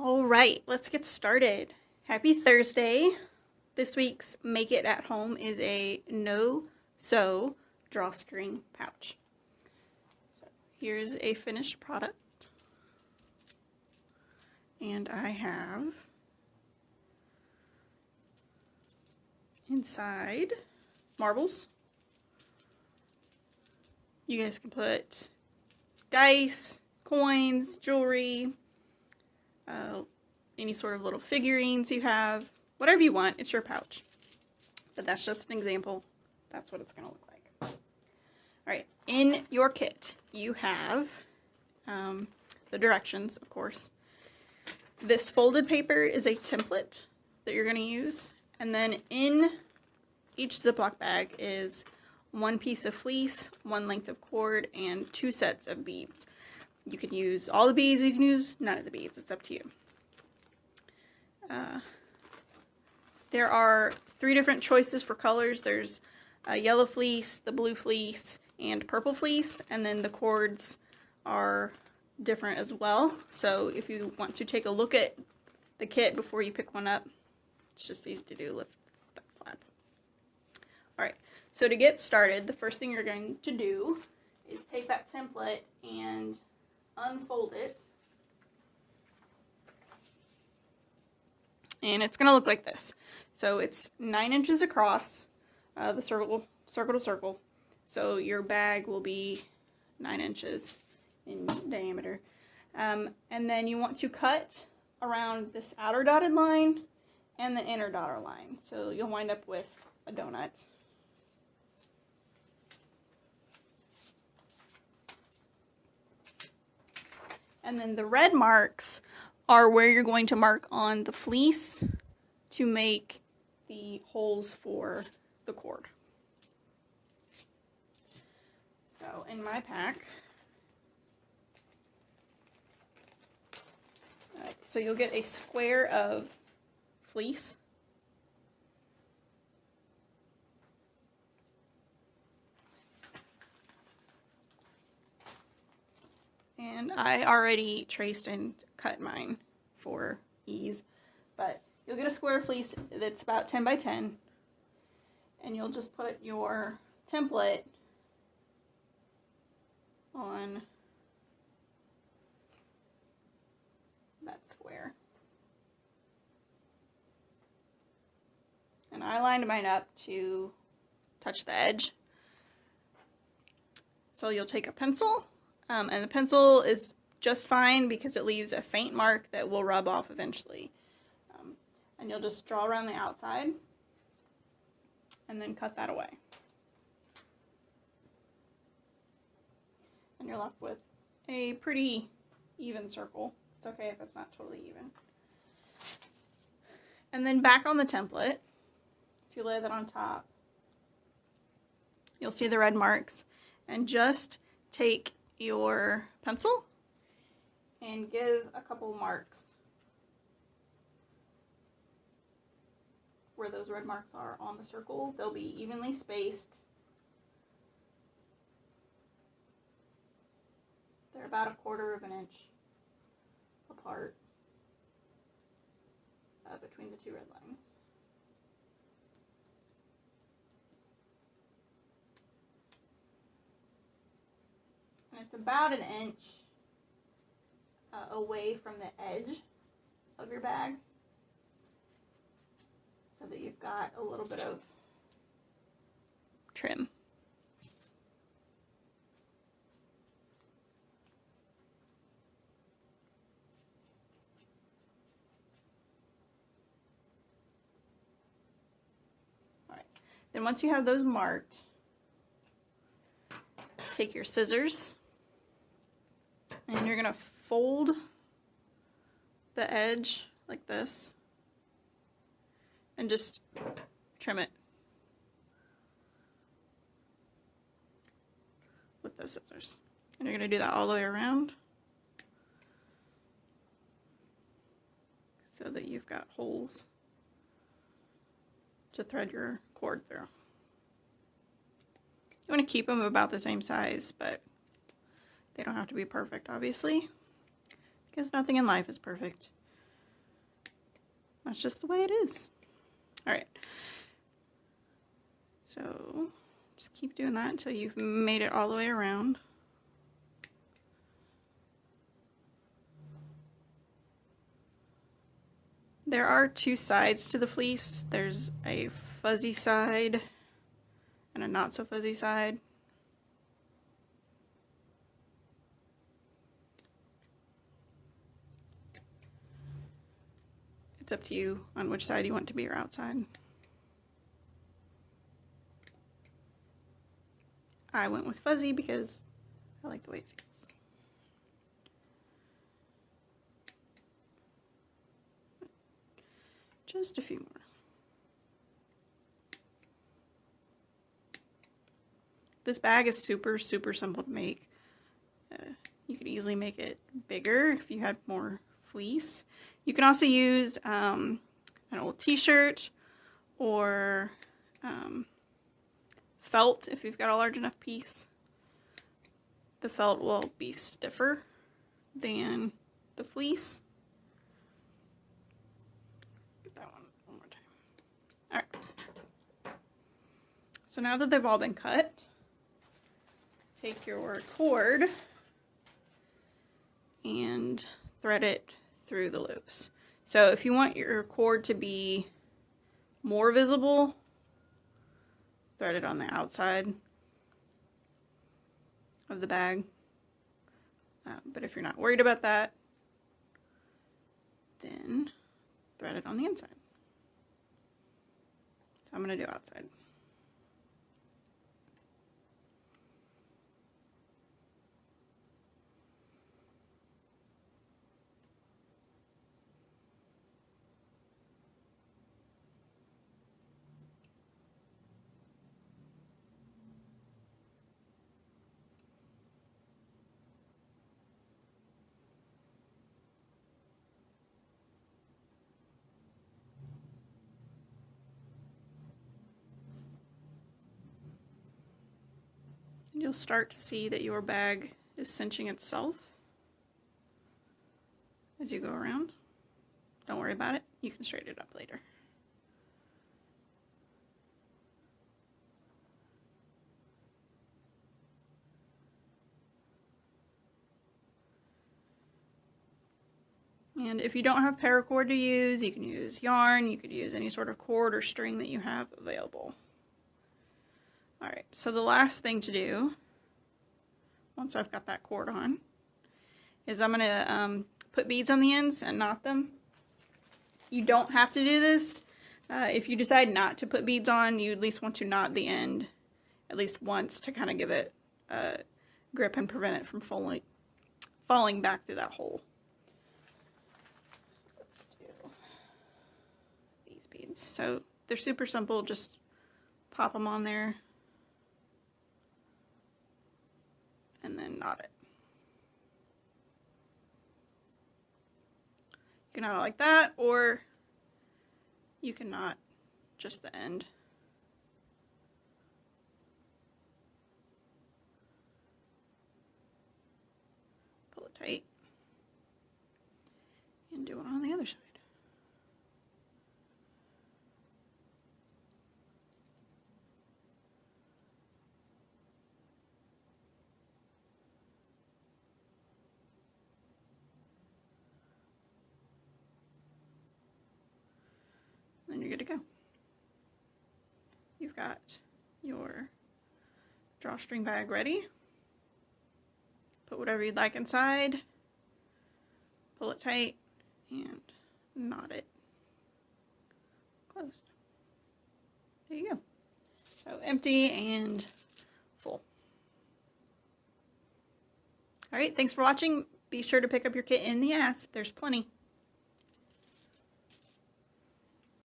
All right, let's get started. Happy Thursday. This week's Make It at Home is a no-sew drawstring pouch. So here's a finished product. And I have inside marbles. You guys can put dice, coins, jewelry, any sort of little figurines you have, whatever you want. It's your pouch. But that's just an example. That's what it's going to look like. All right, in your kit, you have the directions, of course. This folded paper is a template that you're going to use. And then in each Ziploc bag is one piece of fleece, one length of cord, and 2 sets of beads. You can use all the beads, you can use none of the beads. It's up to you. There are 3 different choices for colors. There's a yellow fleece, the blue fleece, and purple fleece. And then the cords are different as well. So if you want to take a look at the kit before you pick one up, it's just easy to do. Lift that flap. Alright, so to get started, the first thing you're going to do is take that template and unfold it. And it's going to look like this. So it's 9 inches across, the circle to circle. So your bag will be 9 inches in diameter. And then you want to cut around this outer dotted line and the inner dotted line. So you'll wind up with a donut. And then the red marks are where you're going to mark on the fleece to make the holes for the cord. So in my pack, so you'll get a square of fleece. And I already traced and cut mine for ease, but you'll get a square of fleece that's about 10 by 10, and you'll just put your template on that square. And I lined mine up to touch the edge. So you'll take a pencil, and the pencil is just fine because it leaves a faint mark that will rub off eventually. And you'll just draw around the outside and then cut that away. And you're left with a pretty even circle. It's okay if it's not totally even. And then back on the template, if you lay that on top, you'll see the red marks. And just take your pencil and give a couple marks where those red marks are on the circle. They'll be evenly spaced. They're about 1/4 of an inch apart between the 2 red lines. And it's about 1 inch away from the edge of your bag, so that you've got a little bit of trim. All right. Then once you have those marked, take your scissors and you're going to fold the edge like this and just trim it with those scissors. And you're going to do that all the way around so that you've got holes to thread your cord through. You want to keep them about the same size, but they don't have to be perfect, obviously, because nothing in life is perfect. That's just the way it is. All right. So just keep doing that until you've made it all the way around. There are two sides to the fleece. There's a fuzzy side and a not so fuzzy side. It's up to you on which side you want to be your outside. I went with fuzzy because I like the way it feels. Just a few more. This bag is super, super simple to make. You could easily make it bigger if you had more fleece. You can also use an old t-shirt or felt if you've got a large enough piece. The felt will be stiffer than the fleece. Get that one more time. Alright. So now that they've all been cut, take your cord and thread it through the loops. So if you want your cord to be more visible, thread it on the outside of the bag. But if you're not worried about that, then thread it on the inside. So I'm going to do outside. You'll start to see that your bag is cinching itself as you go around. Don't worry about it. You can straighten it up later. And if you don't have paracord to use, you can use yarn. You could use any sort of cord or string that you have available. Alright, so the last thing to do, once I've got that cord on, is I'm going to put beads on the ends and knot them. You don't have to do this. If you decide not to put beads on, you at least want to knot the end at least once to kind of give it a grip and prevent it from falling back through that hole. Let's do these beads. So they're super simple, just pop them on there and then knot it. You can knot it like that, or you can knot just the end. Pull it tight and do it on the other side. Then you're good to go. You've got your drawstring bag ready. Put whatever you'd like inside, pull it tight, and knot it closed. There you go. So empty and full. Alright, thanks for watching. Be sure to pick up your kit in the ass. There's plenty.